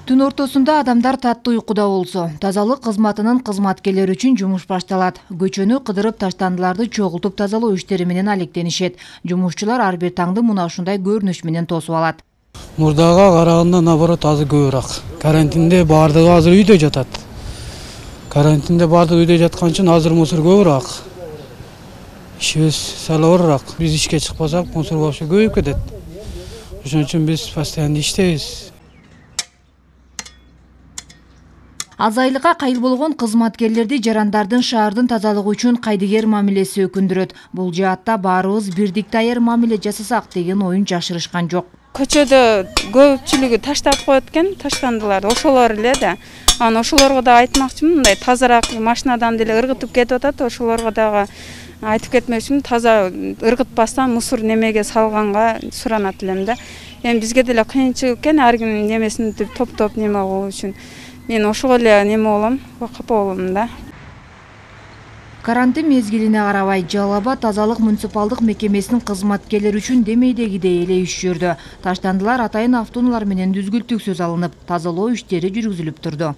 Түн ортосунда адамдар татты уйкуда болсо, тазалык кызматынын кызматкерлери үчүн жумуш башталат. Көчөнү кыдырып таштандыларды чогултуп тазалоо иштери менен алектенишет. Жумушчулар ар бир таңды мына ушундай көрүнүш менен тосуп алат. Мурдага караганда наоборот азыр көбүрөөк. Карантинде баардыгы азыр үйдө жатат. Карантинде баардыгы үйдө жаткан үчүн азыр мусор көбүрөөк. Ишибиз сал оорураак. Биз ишке чыкпасак, мусор вообще көбөйүп кетет. Ошон үчүн биз постоянно иштейбиз. Аз айлыкка кайыл болгон кызматкерлерди жарандардын шаардын тазалыгы үчүн кайдыгер мамилеси өкүндүрөт. Бул жаатта баарыбыз бирдик даяр мамиле жасасак деген оюн жашырышкан жок. Көчөдө көпчүлүгү таштап коет экен, таштандылар. Ошолор эле да. Анан ошолорго да айтмакчымын, мындай тазараак машинадан деле ыргытып кетип атат. Ошолорго дагы айтып кетмек үчүн таза ыргытпастан мусор немеге салганга суранат элем да. Эми бизге деле кыйынчылык экен, ар ким немесин топтоп неме кылуу үчүн. Мен ошого эле неме болом, капа болом да. Карантин мезгилине карабай, Жалал Абад тазалык муниципалдык мекемесинин кызматкерлери үчүн демейдегидей эле иш жүрдү. Таштандылар атайын автоунаалар менен дүзгүлтүксүз алынып, тазалоо иштери жүргүзүлүп турду.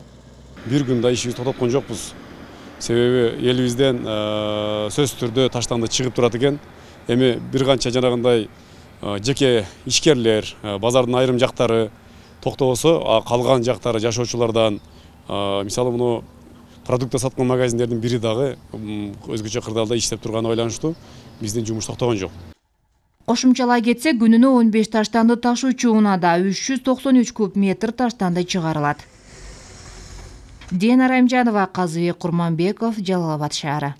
Бир күн да ишибизди токтоткон жокпуз. Себеби элибизден сөзсүз түрдө таштанды чыгып турат экен. Эми бир канча жанагындай жеке ишкерлер, базардын айрым жактары токтобосо, калган жактары жашоочулардан, мисалы муну продукты саткан магазиндердин бири дагы өзгөчө кырдаалда иштеп турганы байланыштуу биздин жумуш токтогон жок. Кошумчалай кетсе, күнүнө 15 таштанды ташуучу унаада 393 куб метр таштанды чыгарылат. Дина Раймжанова, Казыбек Курманбеков, Жалал Абад шаары.